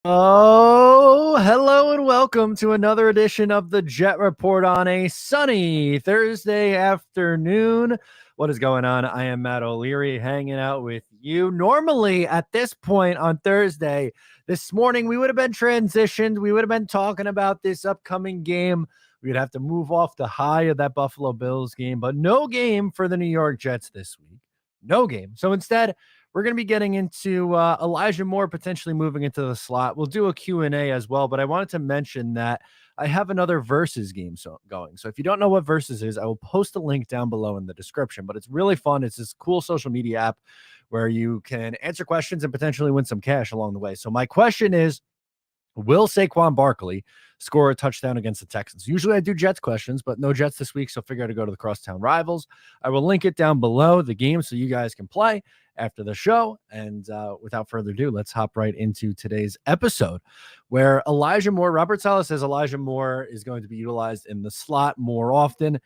Oh, hello and welcome to another edition of the Jet Report on a sunny Thursday afternoon. What is going on? I am Matt O'Leary hanging out with you. Normally, at this point on Thursday, this morning, we would have been transitioned. We would have been talking about this upcoming game. We'd have to move off the high of that Buffalo Bills game, but no game for the New York Jets this week. No game. So instead, we're going to be getting into Elijah Moore potentially moving into the slot. We'll do a Q&A as well, but I wanted to mention that I have another Versus game going. So if you don't know what Versus is, I will post a link down below in the description, but it's really fun. It's this cool social media app where you can answer questions and potentially win some cash along the way. So my question is, will Saquon Barkley score a touchdown against the Texans? Usually I do Jets questions, but no Jets this week, so figure out to go to the Crosstown Rivals. I will link it down below the game so you guys can play after the show. And without further ado, let's hop right into today's episode where Elijah Moore, Robert Saleh says Elijah Moore is going to be utilized in the slot more often,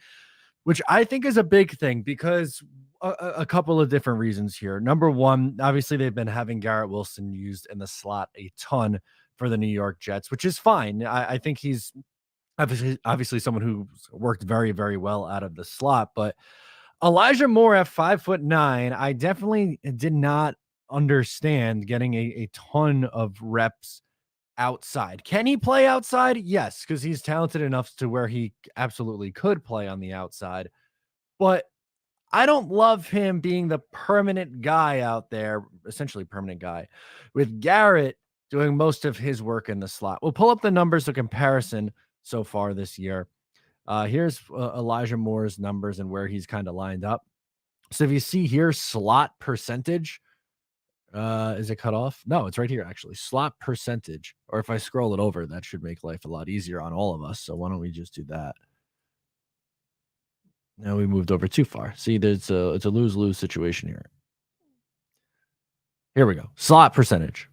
which I think is a big thing because a couple of different reasons here. Number one, obviously they've been having Garrett Wilson used in the slot a ton for the New York Jets, which is fine. I think he's obviously someone who's worked very, very well out of the slot, but Elijah Moore at 5'9", I definitely did not understand getting a ton of reps outside. Can he play outside? Yes, because he's talented enough to where he absolutely could play on the outside. But I don't love him being the permanent guy out there, essentially permanent guy, with Garrett doing most of his work in the slot. We'll pull up the numbers of comparison so far this year. Here's Elijah Moore's numbers and where he's kind of lined up. So if you see here, slot percentage, is it cut off? No, it's right here, actually. Slot percentage. Or if I scroll it over, that should make life a lot easier on all of us. So why don't we just do that? Now we moved over too far. See, it's a lose-lose situation here. Here we go. Slot percentage.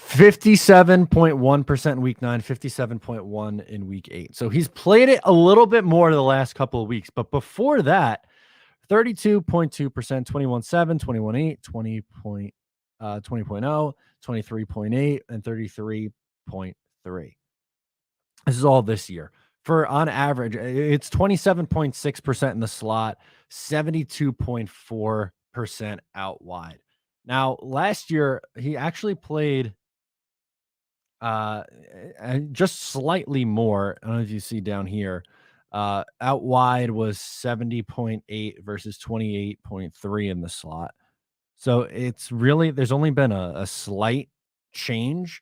57.1% in week 9, 57.1 in week 8. So he's played it a little bit more the last couple of weeks. But before that, 32.2%, 21.7, 21.8, 20.0, 23.8, and 33.3. This is all this year. For on average, it's 27.6% in the slot, 72.4% out wide. Now, last year, he actually played just slightly more. I don't know if you see down here. Out wide was 70.8 versus 28.3 in the slot. So it's really, there's only been a slight change,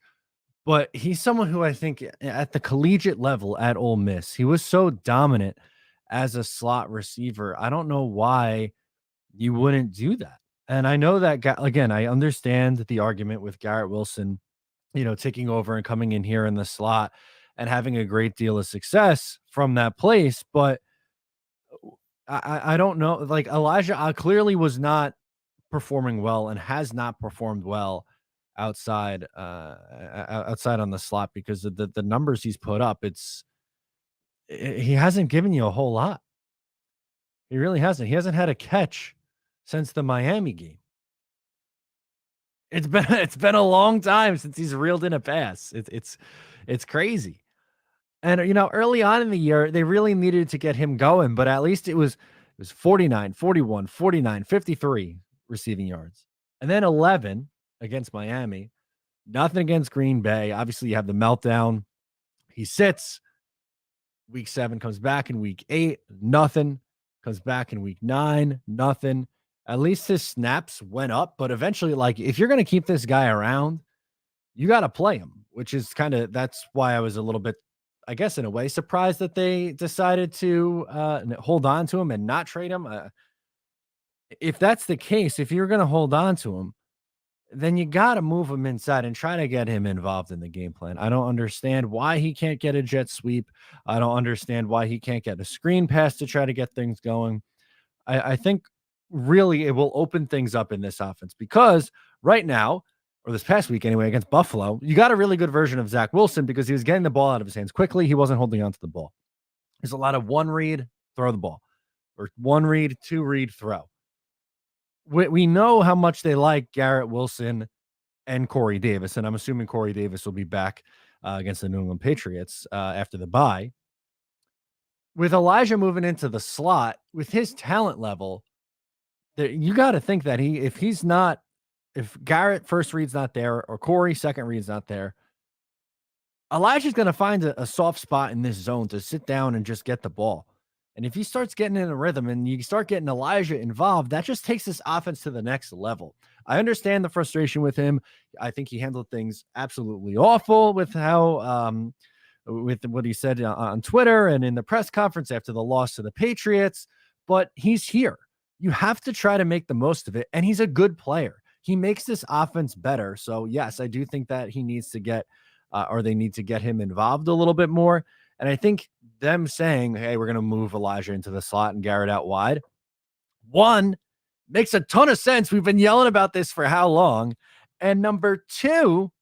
but he's someone who I think at the collegiate level at Ole Miss, he was so dominant as a slot receiver. I don't know why you wouldn't do that. And I know that, again, I understand the argument with Garrett Wilson, taking over and coming in here in the slot and having a great deal of success from that place. But I don't know. Like Elijah clearly was not performing well and has not performed well outside outside on the slot because of the numbers he's put up. He hasn't given you a whole lot. He really hasn't. He hasn't had a catch since the Miami game. It's been a long time since he's reeled in a pass. It's crazy. And early on in the year, they really needed to get him going, but at least it was 49, 41, 49, 53 receiving yards. And then 11 against Miami. Nothing against Green Bay. Obviously, you have the meltdown. He sits. Week 7 comes back in week 8. Nothing. Comes back in week 9. Nothing. At least his snaps went up, but eventually, like, if you're going to keep this guy around, you got to play him, which is that's why I was a little bit, I guess, in a way, surprised that they decided to hold on to him and not trade him. If that's the case, if you're going to hold on to him, then you got to move him inside and try to get him involved in the game plan. I don't understand why he can't get a jet sweep. I don't understand why he can't get a screen pass to try to get things going. I think really it will open things up in this offense because right now, or this past week anyway, against Buffalo, you got a really good version of Zach Wilson because he was getting the ball out of his hands quickly. He wasn't holding on to the ball. There's a lot of one read, throw the ball, or one read, two read, throw. We know how much they like Garrett Wilson and Corey Davis. And I'm assuming Corey Davis will be back against the New England Patriots after the bye. With Elijah moving into the slot, with his talent level, you got to think that if Garrett first read's not there or Corey second read's not there, Elijah's going to find a soft spot in this zone to sit down and just get the ball. And if he starts getting in a rhythm and you start getting Elijah involved, that just takes this offense to the next level. I understand the frustration with him. I think he handled things absolutely awful with with what he said on Twitter and in the press conference after the loss to the Patriots, but he's here. You have to try to make the most of it. And he's a good player. He makes this offense better. So yes, I do think that he needs to get or they need to get him involved a little bit more. And I think them saying, hey, we're going to move Elijah into the slot and Garrett out wide, one, makes a ton of sense. We've been yelling about this for how long? And number two,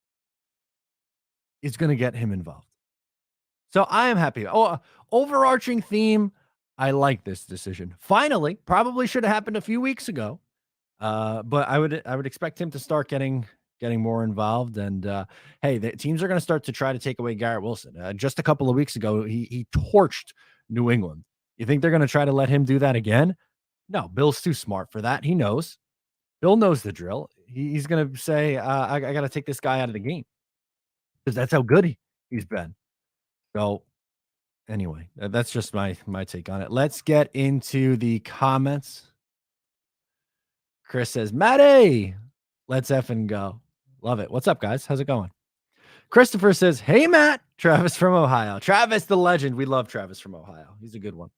is going to get him involved. So I am happy. Oh, overarching theme. I like this decision. Finally, probably should have happened a few weeks ago. But I would expect him to start getting more involved. And hey, the teams are going to start to try to take away Garrett Wilson. Just a couple of weeks ago, he torched New England. You think they're going to try to let him do that again? No, Bill's too smart for that. He knows. Bill knows the drill. He's going to say, I got to take this guy out of the game because that's how good he's been. So anyway, that's just my take on it. Let's get into the comments. Chris says, Matty, let's effing go. Love it. What's up, guys? How's it going? Christopher says, hey, Matt. Travis from Ohio. Travis, the legend. We love Travis from Ohio. He's a good one.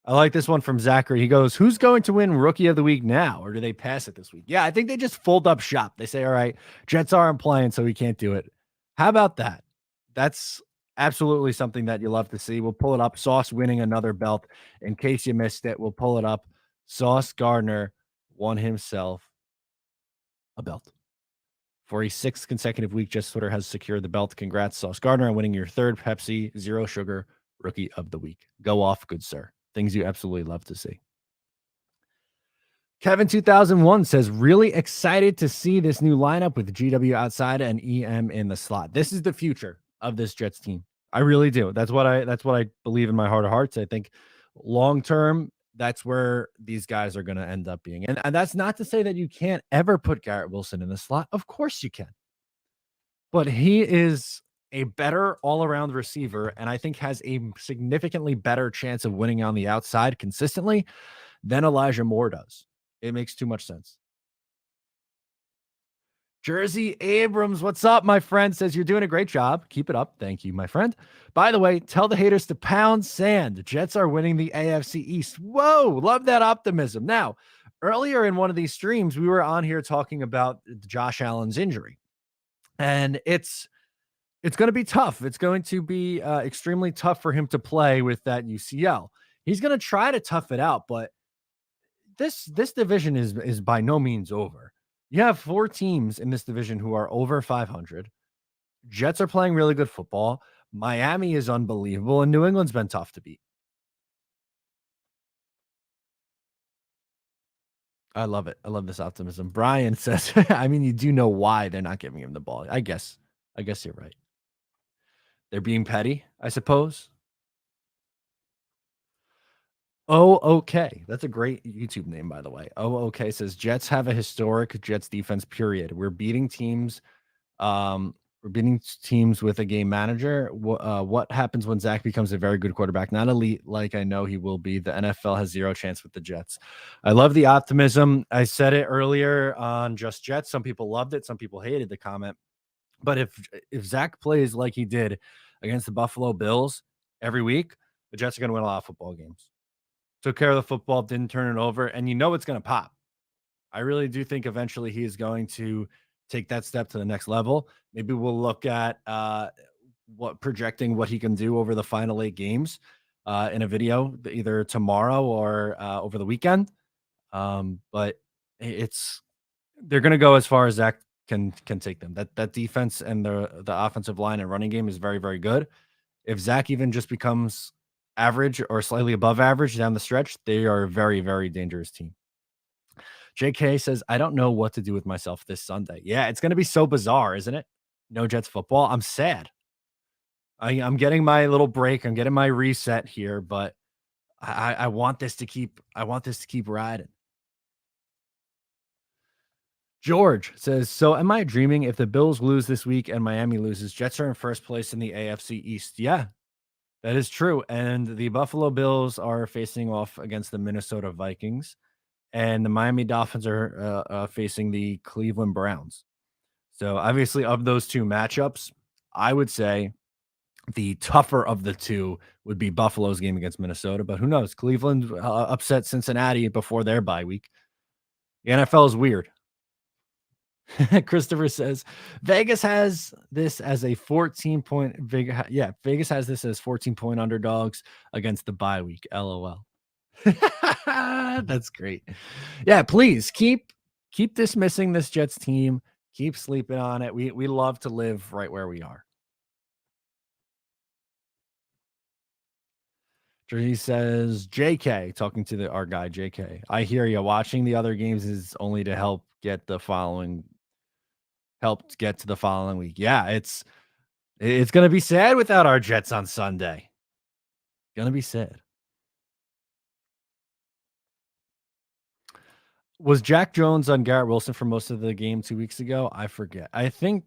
I like this one from Zachary. He goes, who's going to win Rookie of the Week now? Or do they pass it this week? Yeah, I think they just fold up shop. They say, all right, Jets aren't playing, so we can't do it. How about that? That's absolutely something that you love to see. We'll pull it up. Sauce winning another belt. In case you missed it, we'll pull it up. Sauce Gardner won himself a belt. For a sixth consecutive week, Jess Twitter has secured the belt. Congrats, Sauce Gardner, on winning your third Pepsi Zero Sugar Rookie of the Week. Go off, good sir. Things you absolutely love to see. Kevin 2001 says, really excited to see this new lineup with GW outside and EM in the slot. This is the future of this Jets team. I really do. That's what I believe in my heart of hearts. I think long term, that's where these guys are going to end up being. And that's not to say that you can't ever put Garrett Wilson in the slot. Of course you can. But he is a better all-around receiver, and I think has a significantly better chance of winning on the outside consistently than Elijah Moore does. It makes too much sense. Jersey Abrams, what's up, my friend? Says you're doing a great job. Keep it up. Thank you, my friend. By the way, tell the haters to pound sand. The Jets are winning the AFC East. Whoa, love that optimism. Now, earlier in one of these streams, we were on here talking about Josh Allen's injury. And it's going to be tough. It's going to be extremely tough for him to play with that UCL. He's going to try to tough it out, but this division is by no means over. You have 4 teams in this division who are over 500. Jets are playing really good football. Miami is unbelievable, and New England's been tough to beat. I love it. I love this optimism. Brian says, I mean, you do know why they're not giving him the ball. I guess you're right. They're being petty, I suppose. Oh, okay. That's a great YouTube name, by the way. Oh, okay. Says Jets have a historic Jets defense, period. We're beating teams. We're beating teams with a game manager. What happens when Zach becomes a very good quarterback? Not elite, like I know he will be. The NFL has zero chance with the Jets. I love the optimism. I said it earlier on Just Jets. Some people loved it. Some people hated the comment. But if Zach plays like he did against the Buffalo Bills every week, the Jets are going to win a lot of football games. Took care of the football, didn't turn it over, and you know it's going to pop. I really do think eventually he is going to take that step to the next level. Maybe we'll look at projecting what he can do over the final 8 games in a video either tomorrow or over the weekend. But they're going to go as far as Zach can take them. That defense and the offensive line and running game is very, very good. If Zach even just becomes average or slightly above average down the stretch, they are a very, very dangerous team. JK says, I don't know what to do with myself this Sunday. Yeah, it's going to be so bizarre, isn't it? No Jets football. I'm sad. I'm getting my little break. I'm getting my reset here, but I want this to keep. I want this to keep riding. George says, so am I dreaming if the Bills lose this week and Miami loses, Jets are in first place in the AFC East? Yeah, that is true. And the Buffalo Bills are facing off against the Minnesota Vikings, and the Miami Dolphins are facing the Cleveland Browns. So obviously, of those two matchups, I would say the tougher of the two would be Buffalo's game against Minnesota. But who knows? Cleveland upset Cincinnati before their bye week. The NFL is weird. Christopher says Vegas has this as a 14-point Vegas has this as 14-point underdogs against the bye week. LOL. That's great. Yeah, please keep dismissing this Jets team. Keep sleeping on it. We love to live right where we are. He says, JK, talking to our guy, JK. I hear you. Watching the other games is only to help get to the following week. Yeah, it's gonna be sad without our Jets on Sunday. Gonna be sad. Was Jack Jones on Garrett Wilson for most of the game 2 weeks ago? I forget. I think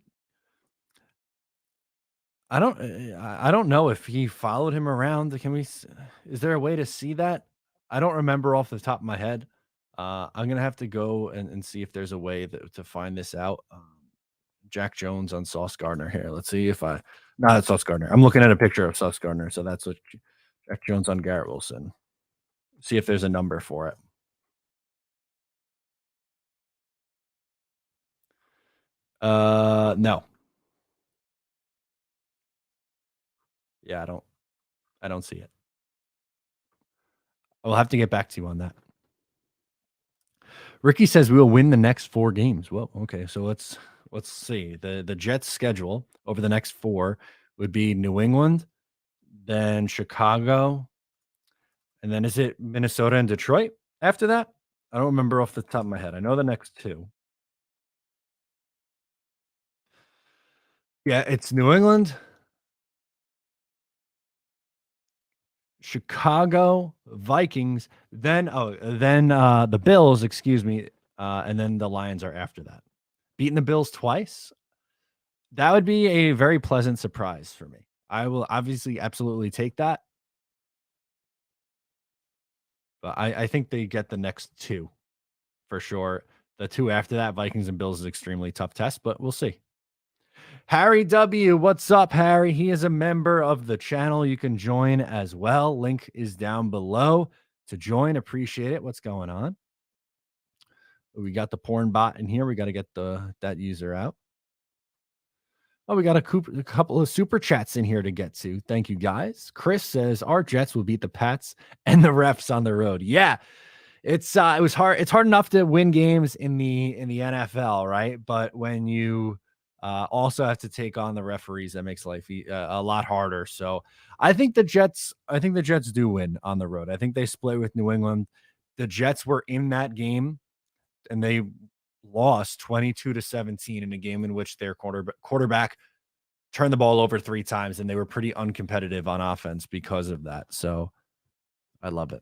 I don't know if he followed him around. Is there a way to see that? I don't remember off the top of my head. I'm gonna have to go and see if there's a way to find this out. Jack Jones on Sauce Gardner here. Let's see if I not Sauce Gardner. I'm looking at a picture of Sauce Gardner, so that's what Jack Jones on Garrett Wilson. See if there's a number for it. No. Yeah, I don't see it. I'll have to get back to you on that. Ricky says we will win the next 4 games. Well, okay, so let's see. The Jets schedule over the next 4 would be New England, then Chicago, and then is it Minnesota and Detroit after that? I don't remember off the top of my head. I know the next 2. Yeah, it's New England, Chicago, Vikings, then the Bills, excuse me, and then the Lions are after that. Beating the Bills twice, that would be a very pleasant surprise for me. I will obviously absolutely take that. But I think they get the next 2 for sure. The 2 after that, Vikings and Bills, is extremely tough test, but we'll see. Harry W, what's up, Harry? He is a member of the channel. You can join as well. Link is down below to join. Appreciate it. What's going on? We got the porn bot in here. We got to get that user out. Oh, we got a couple of super chats in here to get to. Thank you, guys. Chris says our Jets will beat the Pats and the refs on the road. Yeah, it was hard. It's hard enough to win games in the NFL, right? But when you also have to take on the referees, that makes life a lot harder. So I think the Jets do win on the road. I think they split with New England. The Jets were in that game and they lost 22-17 in a game in which their quarterback turned the ball over 3 times, and they were pretty uncompetitive on offense because of that. So I love it.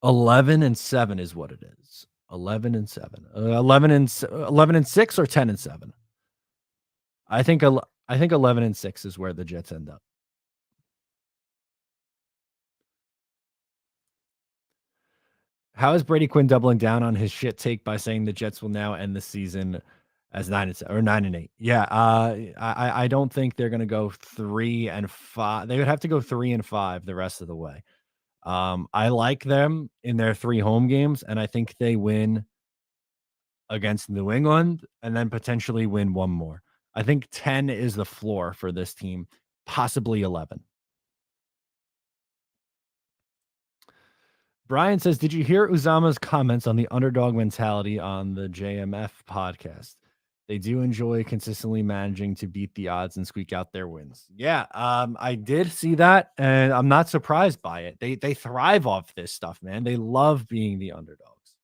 11-7 is what it is. 11-7. 11-6 or 10-7. I think 11-6 is where the Jets end up. How is Brady Quinn doubling down on his shit take by saying the Jets will now end the season as 9-7 or 9-8? Yeah, I don't think they're gonna go 3-5. They would have to go 3-5 the rest of the way. I like them in their 3 home games, and I think they win against New England and then potentially win 1 more. I think 10 is the floor for this team, possibly 11. Brian says, did you hear Uzama's comments on the underdog mentality on the JMF podcast? They do enjoy consistently managing to beat the odds and squeak out their wins. Yeah, I did see that, and I'm not surprised by it. They thrive off this stuff, man. They love being the underdogs.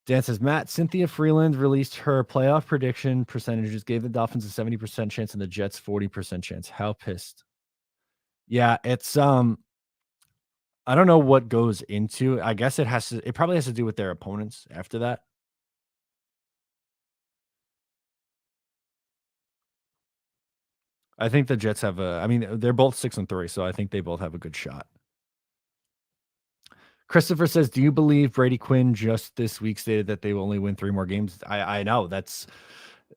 Dan says, Matt, Cynthia Freeland released her playoff prediction percentages, gave the Dolphins a 70% chance and the Jets 40% chance. How pissed? Yeah, it's I don't know what goes into. I guess it probably has to do with their opponents after that. I think the Jets have they're both 6-3, so I think they both have a good shot. Christopher says, do you believe Brady Quinn just this week stated that they will only win 3 more games? I know that's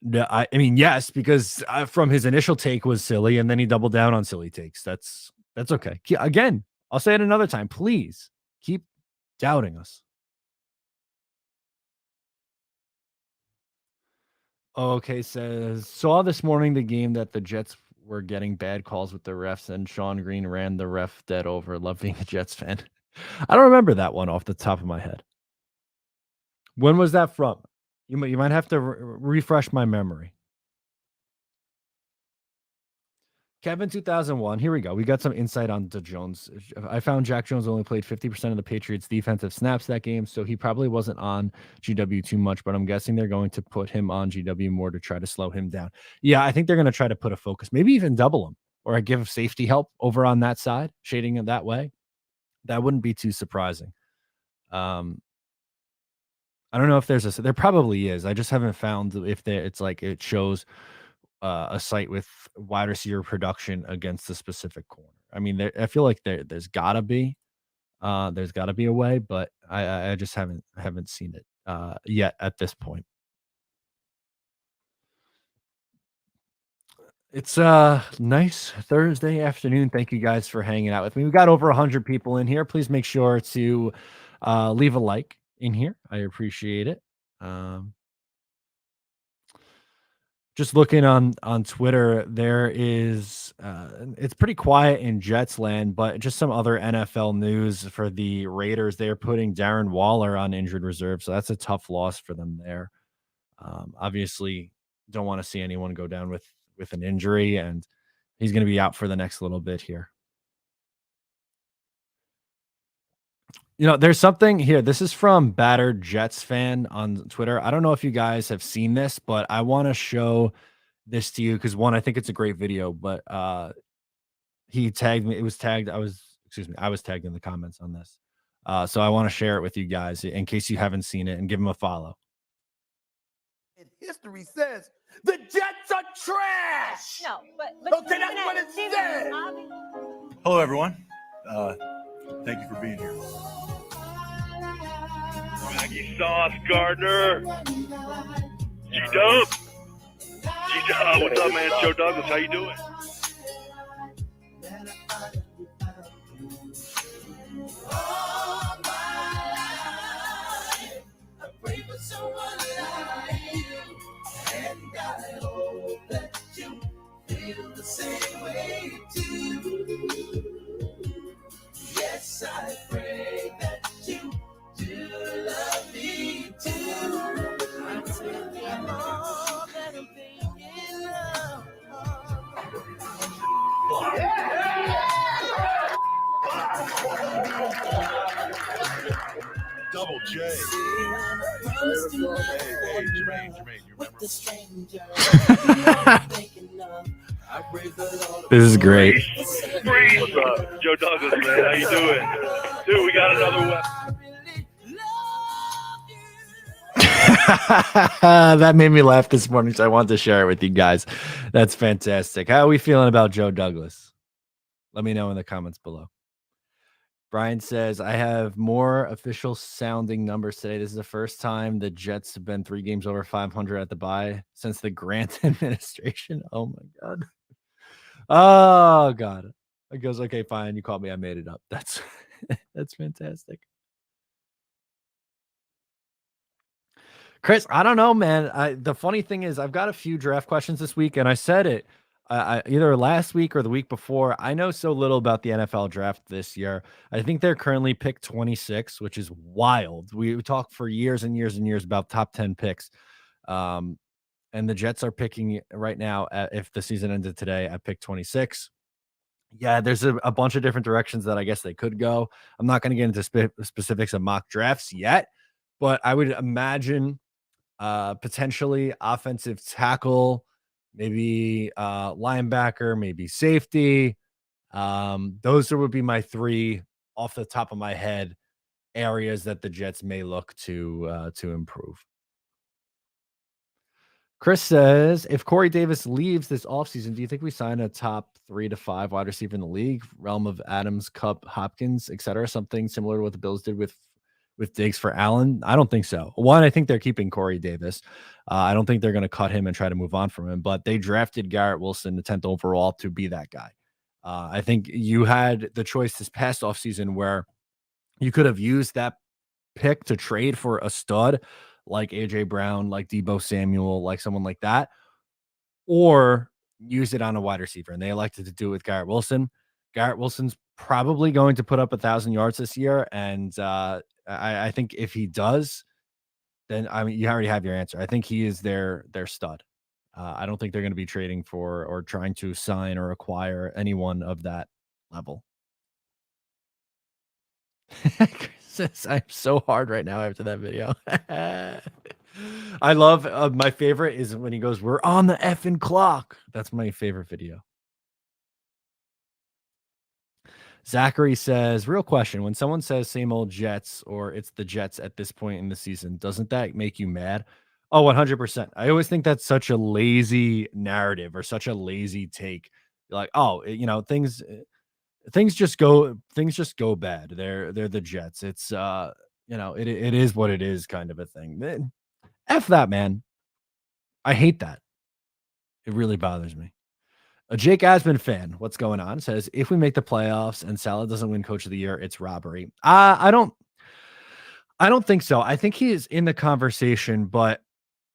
no, I mean, yes, because from his initial take was silly, and then he doubled down on silly takes. That's okay. Again, I'll say it another time. Please keep doubting us. Okay, says saw this morning the game that the Jets were getting bad calls with the refs, and Sean Green ran the ref dead over. Love being a Jets fan. I don't remember that one off the top of my head. When was that from? You might have to refresh my memory. Kevin 2001. Here we go. We got some insight on the Jones. I found Jack Jones only played 50% of the Patriots defensive snaps that game, so he probably wasn't on GW too much, but I'm guessing they're going to put him on GW more to try to slow him down. Yeah, I think they're going to try to put a focus, maybe even double him or give safety help over on that side, shading it that way. That wouldn't be too surprising. I don't know if there probably is. I just haven't found if it's like it shows a site with wide receiver production against a specific corner. I mean, I feel like there's gotta be a way, but I just haven't seen it yet at this point. It's a nice Thursday afternoon. Thank you guys for hanging out with me. We got over 100 people in here. Please make sure to leave a like in here. I appreciate it. Just looking on Twitter, there is it's pretty quiet in Jets land, but just some other NFL news for the Raiders. They're putting Darren Waller on injured reserve, so that's a tough loss for them there. Obviously, don't want to see anyone go down with an injury, and he's going to be out for the next little bit here. You know, there's something here. This is from Battered Jets fan on Twitter. I don't know if you guys have seen this, but I want to show this to you because one, I think it's a great video, but he tagged me. It was tagged. I was tagged in the comments on this. So I want to share it with you guys in case you haven't seen it and give him a follow. History says the Jets are trash. No, but okay, that's what it says. Hello, everyone. Thank you for being here. Maggie Sauce, Gardner. G-Dub. G-Dub, what's up, man? Joe Douglas, how you doing? Yes, I pray that you do love me too. I'm telling all that I'm thinking of. Double J. Hey, Jermaine, you remember? This is great. What's up? Joe Douglas, man. How you doing? Dude, we got another weapon. That made me laugh this morning, so I wanted to share it with you guys. That's fantastic. How are we feeling about Joe Douglas? Let me know in the comments below. Brian says, I have more official sounding numbers today. This is the first time the Jets have been 3 games over 500 at the bye since the Grant administration. Oh, my God. Oh, God. It goes, okay, fine. You called me. I made it up. That's fantastic. Chris, I don't know, man. The funny thing is I've got a few draft questions this week, and I said it either last week or the week before. I know so little about the NFL draft this year. I think they're currently picked 26, which is wild. We talked for years and years and years about top 10 picks. And the Jets are picking right now, if the season ended today, at pick 26. Yeah, there's a bunch of different directions that I guess they could go. I'm not going to get into specifics of mock drafts yet, but I would imagine potentially offensive tackle, maybe linebacker, maybe safety. Those would be my three off the top of my head areas that the Jets may look to improve. Chris says, if Corey Davis leaves this offseason, do you think we sign a top 3 to 5 wide receiver in the league, realm of Adams, Cup, Hopkins, etc., something similar to what the Bills did with Diggs for Allen? I don't think so. One, I think they're keeping Corey Davis. I don't think they're going to cut him and try to move on from him, but they drafted Garrett Wilson, the 10th overall, to be that guy. I think you had the choice this past offseason where you could have used that pick to trade for a stud like AJ Brown, like Debo Samuel, like someone like that, or use it on a wide receiver. And they elected to do it with Garrett Wilson. Garrett Wilson's probably going to put up 1,000 yards this year. And I think if he does, then I mean, you already have your answer. I think he is their stud. I don't think they're going to be trading for or trying to sign or acquire anyone of that level. Says, I'm so hard right now after that video. I love my favorite is when he goes, "We're on the effing clock." That's my favorite video. Zachary says, real question. When someone says same old Jets or it's the Jets at this point in the season, doesn't that make you mad? Oh, 100%. I always think that's such a lazy narrative or such a lazy take. Like, oh, things just go bad. They're the Jets. It's it is what it is kind of a thing. F that, man. I hate that. It really bothers me. A Jake Asman fan, what's going on? Says if we make the playoffs and Salah doesn't win Coach of the Year, it's robbery. I don't think so. I think he is in the conversation, but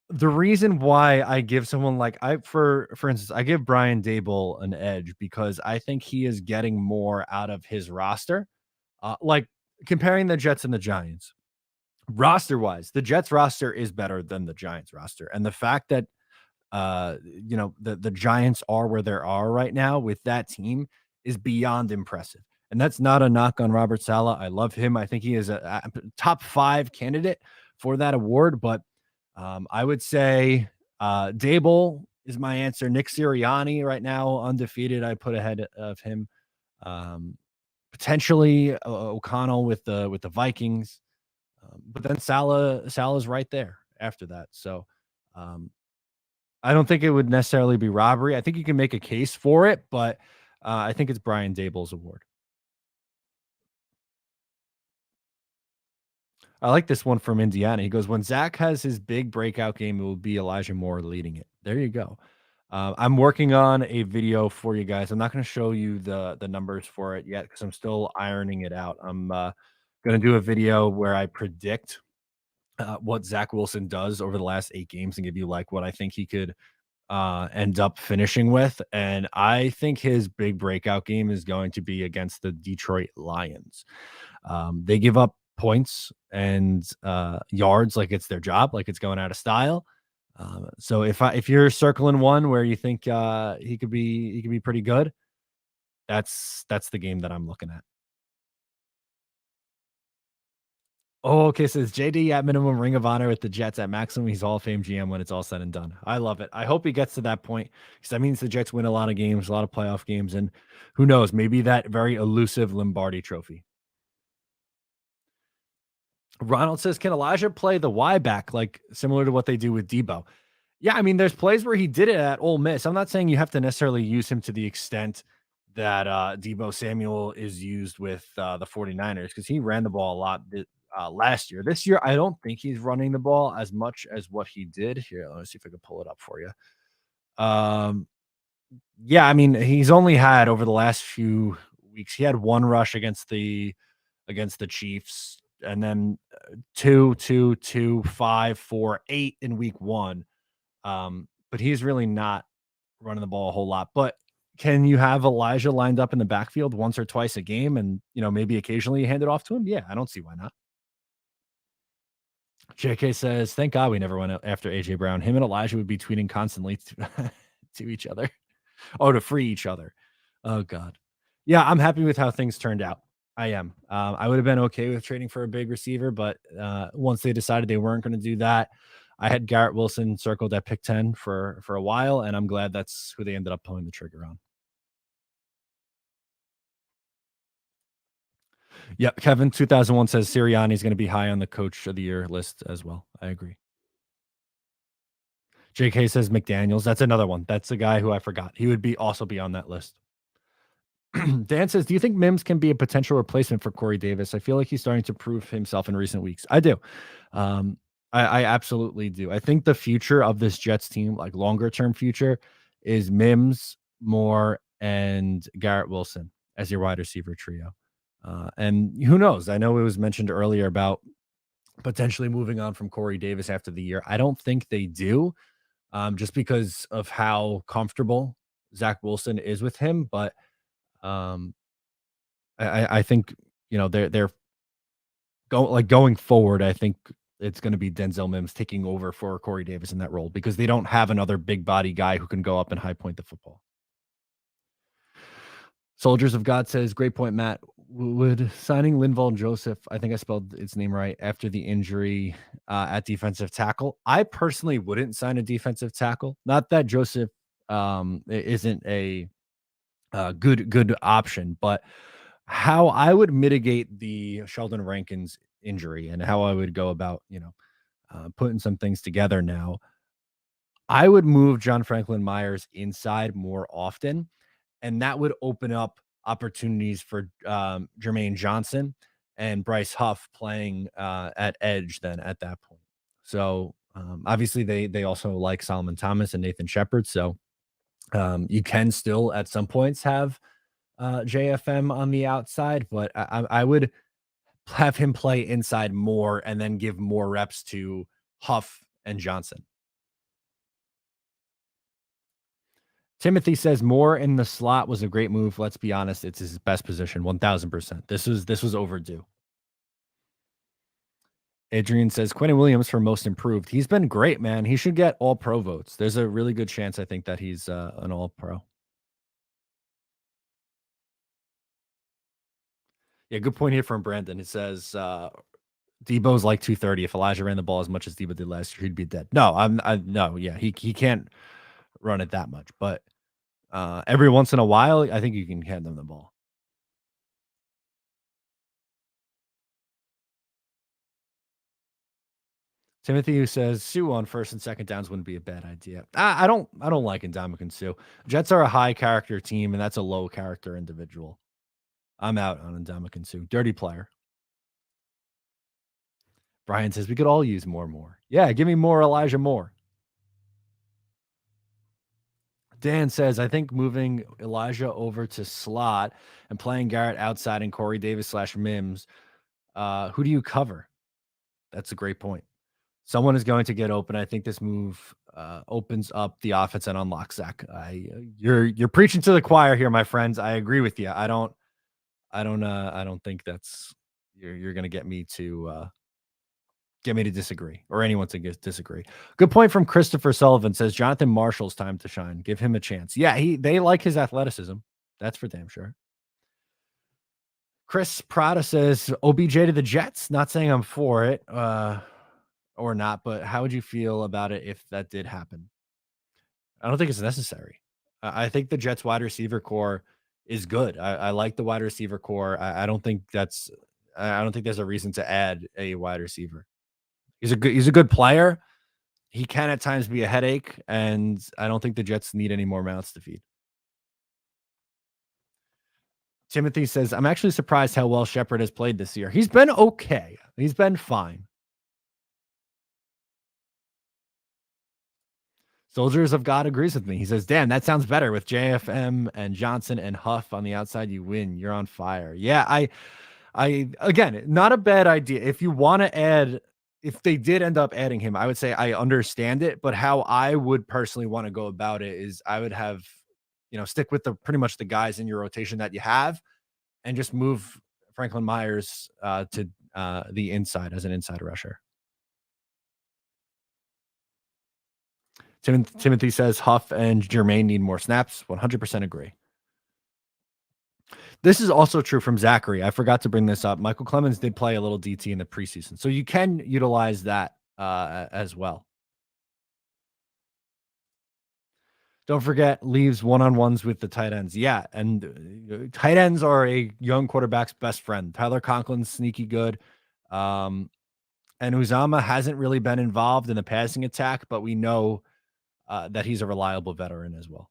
the reason why I give someone like for instance, I give Brian Dable an edge because I think he is getting more out of his roster. Like comparing the Jets and the Giants, roster wise, the Jets roster is better than the Giants roster, and the fact that the Giants are where they are right now with that team is beyond impressive. And that's not a knock on Robert Saleh. I love him. I think he is a top 5 candidate for that award. But I would say Dable is my answer. Nick Sirianni right now undefeated. I put ahead of him. Potentially O'Connell with the Vikings. But then Saleh's right there after that. So I don't think it would necessarily be robbery. I think you can make a case for it, but I think it's Brian Dable's award. I like this one from Indiana. He goes, when Zach has his big breakout game, it will be Elijah Moore leading it. There you go. I'm working on a video for you guys. I'm not going to show you the numbers for it yet because I'm still ironing it out. I'm going to do a video where I predict what Zach Wilson does over the last 8 games and give you like what I think he could end up finishing with. And I think his big breakout game is going to be against the Detroit Lions. They give up points and yards like it's their job, like it's going out of style. So if you're circling one where you think he could be pretty good, that's the game that I'm looking at. Oh, okay. So it's JD at minimum Ring of Honor with the Jets at maximum. He's Hall of Fame GM when it's all said and done. I love it. I hope he gets to that point because that means the Jets win a lot of games, a lot of playoff games, and who knows, maybe that very elusive Lombardi trophy. Ronald says, can Elijah play the Y back like similar to what they do with Debo? Yeah, I mean, there's plays where he did it at Ole Miss. I'm not saying you have to necessarily use him to the extent that Debo Samuel is used with the 49ers because he ran the ball a lot last year. This year, I don't think he's running the ball as much as what he did. Here, let me see if I can pull it up for you. Yeah, I mean, he's only had over the last few weeks, he had 1 rush against the Chiefs, and then 2, 2, 2, 5, 4, 8 in week 1. But he's really not running the ball a whole lot. But can you have Elijah lined up in the backfield once or twice a game and, maybe occasionally you hand it off to him? Yeah, I don't see why not. JK says, thank God we never went after AJ Brown. Him and Elijah would be tweeting constantly to each other. Oh, to free each other. Oh, God. Yeah, I'm happy with how things turned out. I am. I would have been okay with trading for a big receiver, but once they decided they weren't going to do that, I had Garrett Wilson circled at pick 10 for a while, and I'm glad that's who they ended up pulling the trigger on. Yep, Kevin 2001 says Sirianni is going to be high on the coach of the year list as well. I agree. JK says McDaniels. That's another one. That's a guy who I forgot. He would also be on that list. Dan says, do you think Mims can be a potential replacement for Corey Davis? I feel like he's starting to prove himself in recent weeks. I do. I absolutely do. I think the future of this Jets team, like longer term future, is Mims, Moore, and Garrett Wilson as your wide receiver trio. And who knows? I know it was mentioned earlier about potentially moving on from Corey Davis after the year. I don't think they do, just because of how comfortable Zach Wilson is with him. But um, I think they're going forward. I think it's going to be Denzel Mims taking over for Corey Davis in that role because they don't have another big body guy who can go up and high point the football. Soldiers of God says, great point, Matt. Would signing Linval Joseph, I think I spelled its name right, after the injury at defensive tackle. I personally wouldn't sign a defensive tackle. Not that Joseph isn't a good option, but how I would mitigate the Sheldon Rankins injury and how I would go about, putting some things together now. I would move John Franklin Myers inside more often, and that would open up opportunities for Jermaine Johnson and Bryce Huff playing at edge then at that point. So obviously they also like Solomon Thomas and Nathan Shepard. So you can still at some points have JFM on the outside, but I would have him play inside more and then give more reps to Huff and Johnson. Timothy says Moore in the slot was a great move. Let's be honest, it's his best position, 1000%. This was overdue. Adrian says Quentin Williams for most improved. He's been great, man. He should get all pro votes. There's a really good chance I think that he's an all pro. Yeah, good point here from Brandon. It says Debo's like 230. If Elijah ran the ball as much as Debo did last year, he'd be dead. No, yeah, he can't run it that much, but every once in a while, I think you can hand them the ball. Timothy, who says Sue on first and second downs wouldn't be a bad idea. I don't like Ndamukong Sue. Jets are a high character team, and that's a low character individual. I'm out on Ndamukong Sue. Dirty player. Brian says we could all use more. Yeah, give me more Elijah Moore. Dan says, I think moving Elijah over to slot and playing Garrett outside and Corey Davis / Mims, who do you cover? That's a great point. Someone is going to get open. I think this move opens up the offense and unlocks Zach. You're preaching to the choir here, my friends. I agree with you. I don't think that's you're going to get me to disagree or anyone to disagree. Good point from Christopher Sullivan. Says Jonathan Marshall's time to shine. Give him a chance. Yeah, they like his athleticism. That's for damn sure. Chris Prada says OBJ to the Jets. Not saying I'm for it. Or not, but how would you feel about it if that did happen? I don't think it's necessary. I think the Jets wide receiver core is good. I like the wide receiver core. I don't think there's a reason to add a wide receiver. He's a good player. He can at times be a headache, and I don't think the Jets need any more mouths to feed. Timothy says, I'm actually surprised how well Shepard has played this year. He's been okay. He's been fine. Soldiers of God agrees with me. He says, damn, that sounds better with JFM and Johnson and Huff on the outside. You win. You're on fire. Yeah, I again, not a bad idea. If you want to add, if they did end up adding him, I would say I understand it. But how I would personally want to go about it is I would have, stick with pretty much the guys in your rotation that you have and just move Franklin Myers to the inside as an inside rusher. Timothy says Huff and Jermaine need more snaps. 100% agree. This is also true from Zachary. I forgot to bring this up. Michael Clemens did play a little DT in the preseason, so you can utilize that as well. Don't forget, leaves one-on-ones with the tight ends. Yeah, and tight ends are a young quarterback's best friend. Tyler Conklin's sneaky good. And Uzama hasn't really been involved in the passing attack, but we know that he's a reliable veteran as well.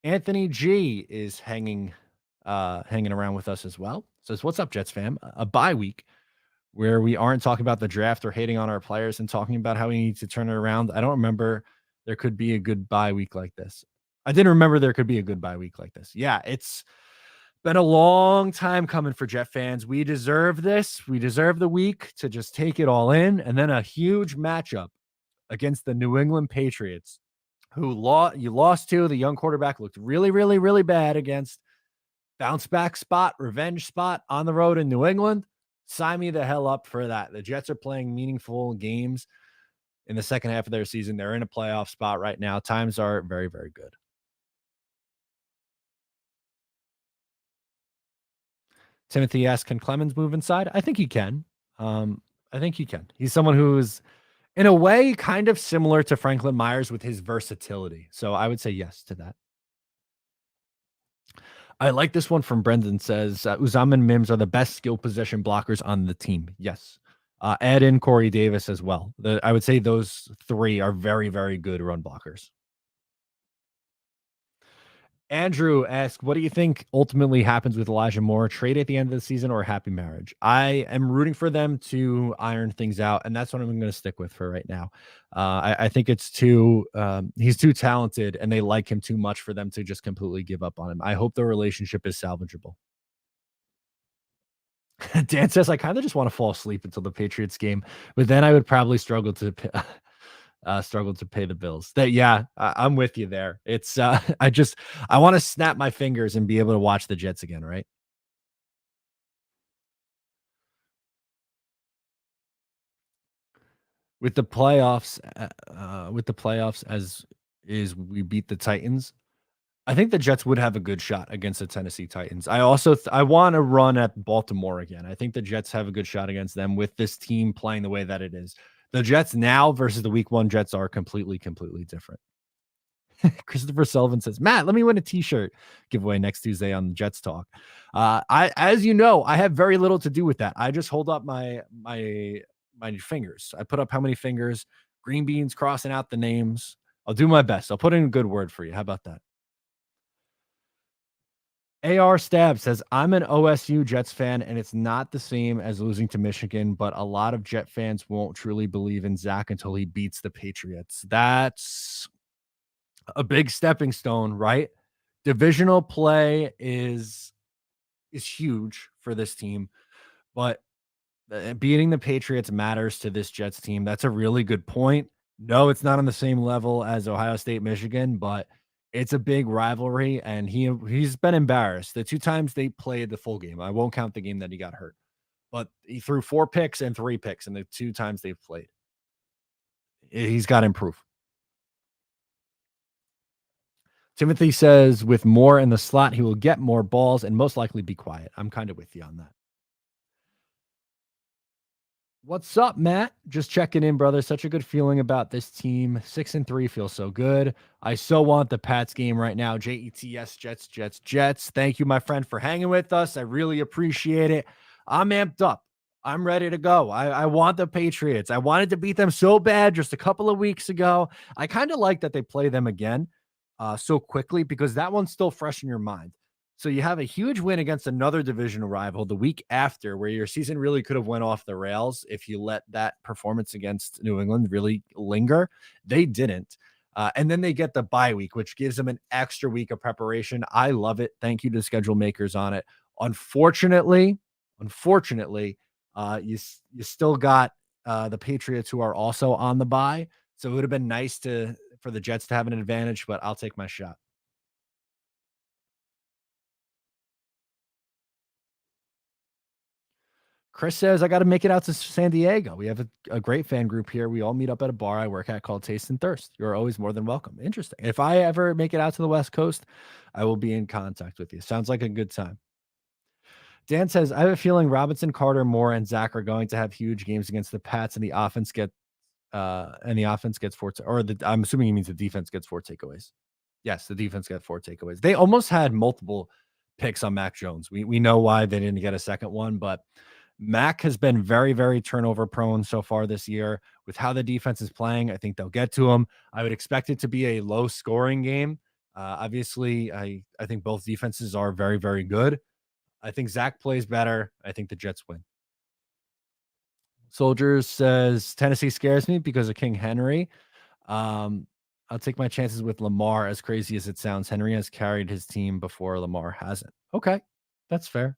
Anthony G is hanging around with us as well. Says, "What's up, Jets fam? A bye week where we aren't talking about the draft or hating on our players and talking about how we need to turn it around. I don't remember there could be a good bye week like this. I didn't remember there could be a good bye week like this. Yeah, it's been a long time coming for Jet fans. We deserve this. We deserve the week to just take it all in, and then a huge matchup against the New England Patriots, who you lost to. The young quarterback looked really, really, really bad against. Bounce back spot, revenge spot on the road in New England. Sign me the hell up for that. The Jets are playing meaningful games in the second half of their season. They're in a playoff spot right now. Times are very, very good. Timothy asks, can Clemens move inside? I think he can. I think he can. He's someone who's, in a way, kind of similar to Franklin Myers with his versatility. So I would say yes to that. I like this one from Brendan. Says, Uzama and Mims are the best skill position blockers on the team. Yes. Add in Corey Davis as well. I would say those three are very, very good run blockers. Andrew asked, what do you think ultimately happens with Elijah Moore? Trade at the end of the season or a happy marriage? I am rooting for them to iron things out, and that's what I'm going to stick with for right now. I think it's he's too talented, and they like him too much for them to just completely give up on him. I hope the relationship is salvageable. Dan says, I kind of just want to fall asleep until the Patriots game, but then I would probably struggle to pay the bills. I'm with you there. It's I want to snap my fingers and be able to watch the Jets again, right? With the playoffs as is we beat the Titans, I think the Jets would have a good shot against the Tennessee Titans. I also I want to run at Baltimore again. I think the Jets have a good shot against them with this team playing the way that it is. The Jets now versus the week one Jets are completely, completely different. Christopher Sullivan says, Matt, let me win a t-shirt giveaway next Tuesday on the Jets Talk. As you know, I have very little to do with that. I just hold up my fingers. I put up how many fingers, green beans crossing out the names. I'll do my best. I'll put in a good word for you. How about that? AR Stab says, I'm an OSU Jets fan, and it's not the same as losing to Michigan, but a lot of Jet fans won't truly believe in Zach until he beats the Patriots. That's a big stepping stone, right? Divisional play is huge for this team, but beating the Patriots matters to this Jets team. That's a really good point. No, it's not on the same level as Ohio State, Michigan, but it's a big rivalry, and he's been embarrassed. The two times they played the full game, I won't count the game that he got hurt, but he threw 4 picks and 3 picks in the 2 times they've played. He's got to improve. Timothy says, with Moore in the slot, he will get more balls and most likely be quiet. I'm kind of with you on that. What's up, Matt? Just checking in, brother. Such a good feeling about this team. 6-3 feels so good. I so want the Pats game right now. Jets, Jets, Jets, Jets. Thank you, my friend, for hanging with us. I really appreciate it. I'm amped up. I'm ready to go. I want the Patriots. I wanted to beat them so bad just a couple of weeks ago. I kind of like that they play them again so quickly because that one's still fresh in your mind. So you have a huge win against another divisional rival the week after, where your season really could have went off the rails if you let that performance against New England really linger. They didn't. And then they get the bye week, which gives them an extra week of preparation. I love it. Thank you to schedule makers on it. Unfortunately, you still got the Patriots, who are also on the bye. So it would have been nice for the Jets to have an advantage, but I'll take my shot. Chris says, I got to make it out to San Diego. We have a great fan group here. We all meet up at a bar I work at called Taste and Thirst. You're always more than welcome. Interesting. If I ever make it out to the West Coast, I will be in contact with you. Sounds like a good time. Dan says, I have a feeling Robinson, Carter, Moore, and Zach are going to have huge games against the Pats, and the offense gets 4. I'm assuming he means the defense gets 4 takeaways. Yes, the defense got 4 takeaways. They almost had multiple picks on Mac Jones. We know why they didn't get a second one, but Mac has been very, very turnover prone so far this year. With how the defense is playing, I think they'll get to him. I would expect it to be a low scoring game. Obviously, I think both defenses are very, very good. I think Zach plays better. I think the Jets win. Soldiers says Tennessee scares me because of King Henry. I'll take my chances with Lamar. As crazy as it sounds, Henry has carried his team before Lamar hasn't. Okay, that's fair.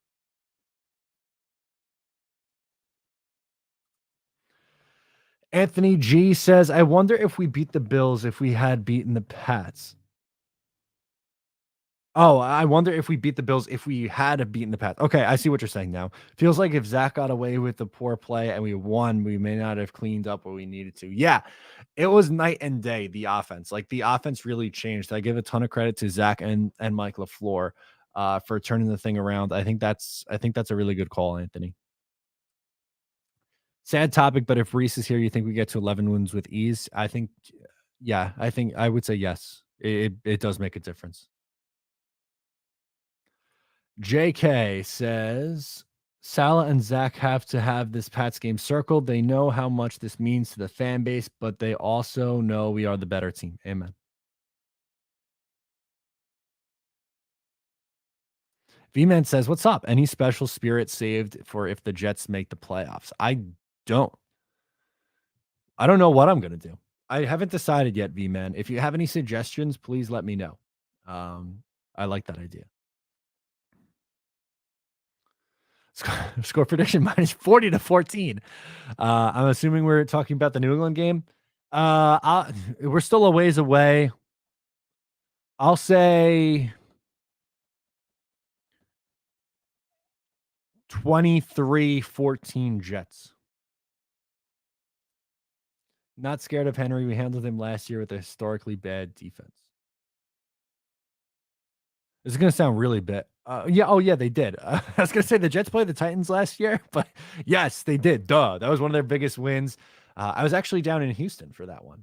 Anthony G says, I wonder if we beat the Bills if we had beaten the Pats. Oh, I wonder if we beat the Bills if we had beaten the Pats. Okay, I see what you're saying now. Feels like if Zach got away with the poor play and we won, we may not have cleaned up what we needed to. Yeah, it was night and day, the offense. Like, the offense really changed. I give a ton of credit to Zach and Mike LaFleur for turning the thing around. I think that's a really good call, Anthony. Sad topic, but if Reese is here, you think we get to 11 wins with ease? I think I would say yes. It does make a difference. JK says, Salah and Zach have to have this Pats game circled. They know how much this means to the fan base, but they also know we are the better team. Amen. V-Man says, what's up? Any special spirit saved for if the Jets make the playoffs? I don't know what I'm going to do. I haven't decided yet, V-Man. If you have any suggestions, please let me know. I like that idea. Score prediction minus 40 to 14. I'm assuming we're talking about the New England game. We're still a ways away. I'll say 23-14 Jets. Not scared of Henry. We handled him last year with a historically bad defense. This is going to sound really bad. Yeah, they did. I was going to say the Jets played the Titans last year, but yes, they did. Duh. That was one of their biggest wins. I was actually down in Houston for that one.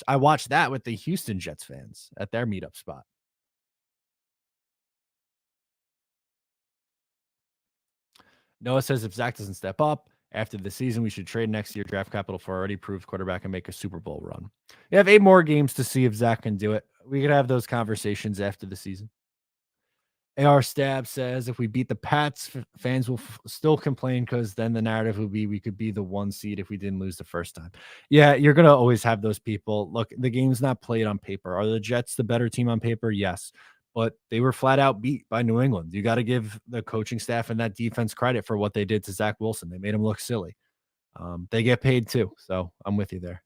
I watched that with the Houston Jets fans at their meetup spot. Noah says if Zach doesn't step up after the season, we should trade next year draft capital for already proved quarterback and make a Super Bowl run. You have 8 more games to see if Zach can do it. We could have those conversations after the season. AR Stab says if we beat the Pats, fans will still complain because then the narrative will be we could be the 1 seed if we didn't lose the first time. Yeah, you're going to always have those people. Look, the game's not played on paper. Are the Jets the better team on paper? Yes. But they were flat out beat by New England. You got to give the coaching staff and that defense credit for what they did to Zach Wilson. They made him look silly. They get paid too. So I'm with you there.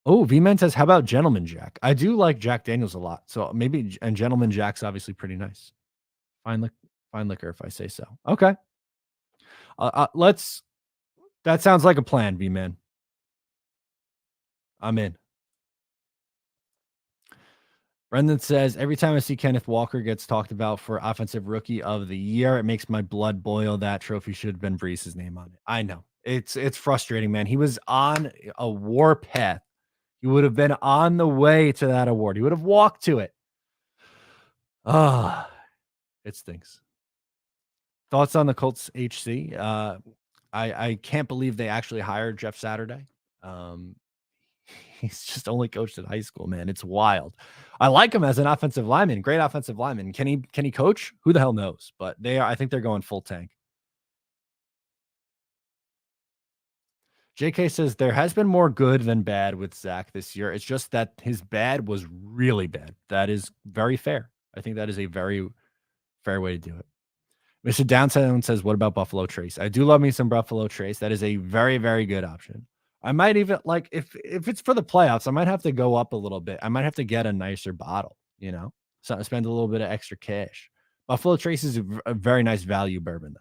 Oh, V-Man says, how about Gentleman Jack? I do like Jack Daniels a lot. So maybe, and Gentleman Jack's obviously pretty nice. Fine liquor if I say so. Okay. That sounds like a plan, V-Man. I'm in. Brendan says, every time I see Kenneth Walker gets talked about for Offensive Rookie of the Year, it makes my blood boil. That trophy should have been Brees's name on it. I know. It's frustrating, man. He was on a war path. He would have been on the way to that award. He would have walked to it. It stinks. Thoughts on the Colts HC? I can't believe they actually hired Jeff Saturday. He's just only coached at high school, man. It's wild. I like him as an offensive lineman. Great offensive lineman. Can he coach? Who the hell knows? But I think they're going full tank. JK says there has been more good than bad with Zach this year. It's just that his bad was really bad. That is very fair. I think that is a very fair way to do it. Mr. Downtown says, what about Buffalo Trace? I do love me some Buffalo Trace. That is a very, very good option. I might even, like, if it's for the playoffs, I might have to go up a little bit. I might have to get a nicer bottle, so I spend a little bit of extra cash. Buffalo Trace is a very nice value bourbon, though.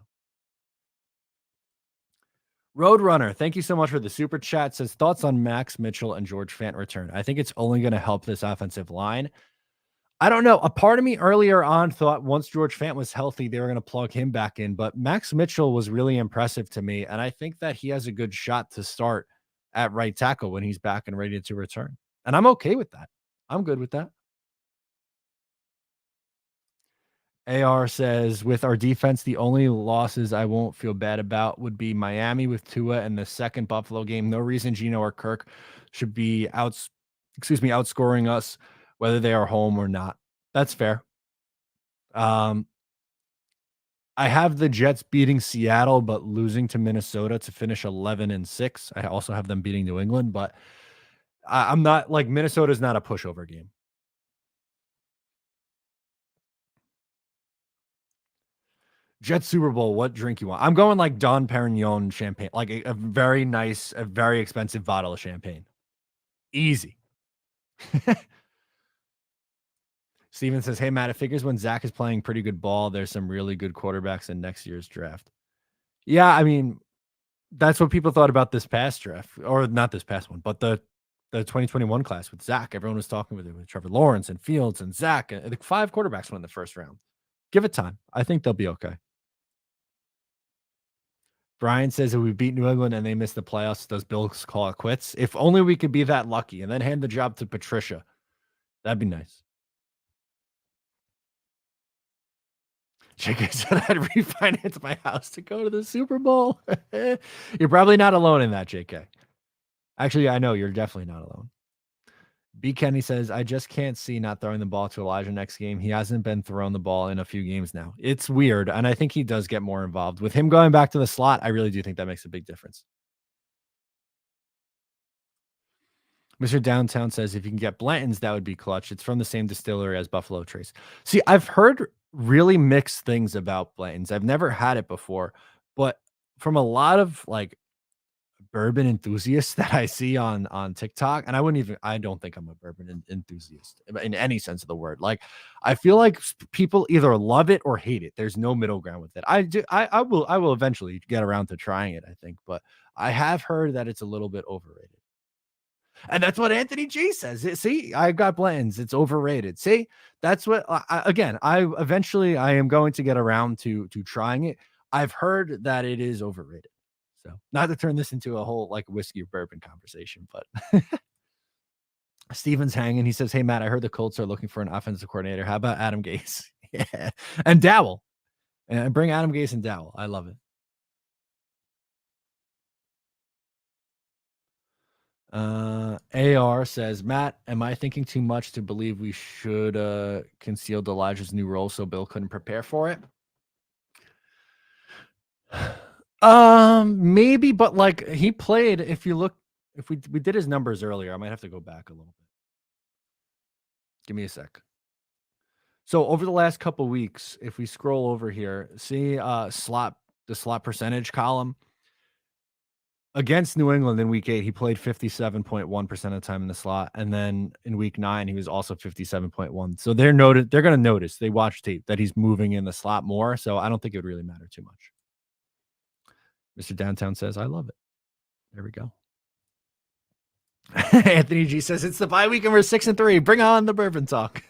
Roadrunner, thank you so much for the super chat. Says thoughts on Max Mitchell and George Fant return. I think it's only going to help this offensive line. I don't know. A part of me earlier on thought once George Fant was healthy, they were going to plug him back in. But Max Mitchell was really impressive to me. And I think that he has a good shot to start at right tackle when he's back and ready to return. And I'm okay with that. I'm good with that. AR says, with our defense, the only losses I won't feel bad about would be Miami with Tua and the second Buffalo game. No reason Gino or Kirk should be outscoring us, whether they are home or not. That's fair. I have the Jets beating Seattle, but losing to Minnesota to finish 11-6. I also have them beating New England, but I'm not like Minnesota's not a pushover game. Jet Super Bowl, what drink you want? I'm going like Don Perignon champagne, like a very nice, a very expensive bottle of champagne. Easy. Steven says, hey, Matt, it figures when Zach is playing pretty good ball, there's some really good quarterbacks in next year's draft. Yeah, I mean, that's what people thought about this past draft, or not this past one, but the 2021 class with Zach. Everyone was talking with Trevor Lawrence and Fields and Zach. I think 5 quarterbacks went in the first round. Give it time. I think they'll be okay. Brian says if we beat New England and they miss the playoffs, does Bills call it quits? If only we could be that lucky and then hand the job to Patricia. That'd be nice. JK said I'd refinance my house to go to the Super Bowl. You're probably not alone in that, JK. Actually, I know you're definitely not alone. B. Kenny says, I just can't see not throwing the ball to Elijah next game. He hasn't been throwing the ball in a few games now. It's weird, and I think he does get more involved. With him going back to the slot, I really do think that makes a big difference. Mr. Downtown says, if you can get Blanton's, that would be clutch. It's from the same distillery as Buffalo Trace. See, I've heard really mixed things about Blanton's. I've never had it before, but from a lot of like bourbon enthusiasts that I see on TikTok, and I don't think I'm a bourbon enthusiast in any sense of the word. Like, I feel like people either love it or hate it. There's no middle ground with it. I will eventually get around to trying it, I think, but I have heard that it's a little bit overrated. And that's what Anthony G says. See, I got Blanton's. It's overrated. See, that's what, I am going to get around to trying it. I've heard that it is overrated. So not to turn this into a whole like whiskey or bourbon conversation, but Steven's hanging. He says, hey, Matt, I heard the Colts are looking for an offensive coordinator. How about Adam Gase? Yeah. And Dowell. And bring Adam Gase and Dowell. I love it. AR says, Matt, am I thinking too much to believe we should conceal Elijah's new role so Bill couldn't prepare for it? Maybe, but like he played, if we did his numbers earlier, I might have to go back a little bit. Give me a sec. So over the last couple weeks, if we scroll over here, see the slot percentage column. Against New England in week 8, he played 57.1% of the time in the slot. And then in week 9, he was also 57.1. So they're going to notice, they watch tape, that he's moving in the slot more. So I don't think it would really matter too much. Mr. Downtown says, I love it. There we go. Anthony G says, it's the bye week and we're 6-3. Bring on the bourbon talk.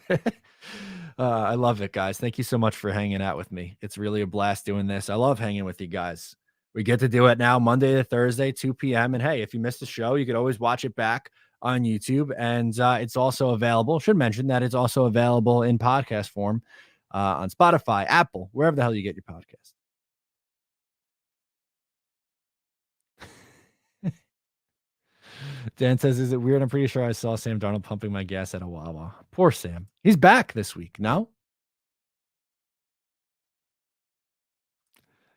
I love it, guys. Thank you so much for hanging out with me. It's really a blast doing this. I love hanging with you guys. We get to do it now Monday to Thursday, 2 p.m. And hey, if you missed the show, you could always watch it back on YouTube. And it's also available. Should mention that it's also available in podcast form on Spotify, Apple, wherever the hell you get your podcast. Dan says, is it weird? I'm pretty sure I saw Sam Darnold pumping my gas at a Wawa. Poor Sam. He's back this week. No?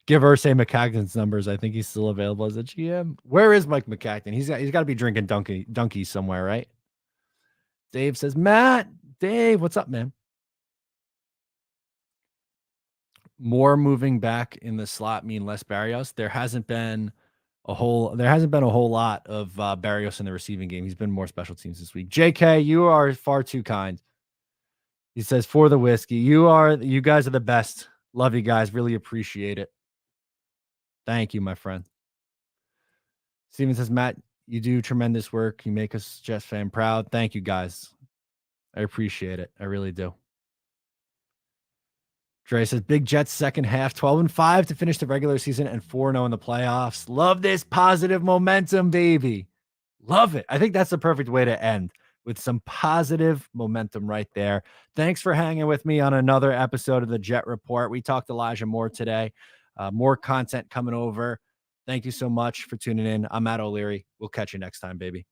Give Ursay McCagden's numbers. I think he's still available as a GM. Where is Mike McCagden? He's got to be drinking Dunkies somewhere, right? Dave says, Matt, Dave, what's up, man? More moving back in the slot mean less Barrios. There hasn't been a whole lot of Barrios in the receiving game. He's been more special teams this week. JK, you are far too kind. He says, for the whiskey. You guys are the best. Love you guys. Really appreciate it. Thank you, my friend. Steven says, Matt, you do tremendous work. You make us Jets fan proud. Thank you, guys. I appreciate it. I really do. Dre says, big Jets second half, 12-5 to finish the regular season and 4-0 in the playoffs. Love this positive momentum, baby. Love it. I think that's the perfect way to end, with some positive momentum right there. Thanks for hanging with me on another episode of the Jet Report. We talked Elijah Moore today. More content coming over. Thank you so much for tuning in. I'm Matt O'Leary. We'll catch you next time, baby.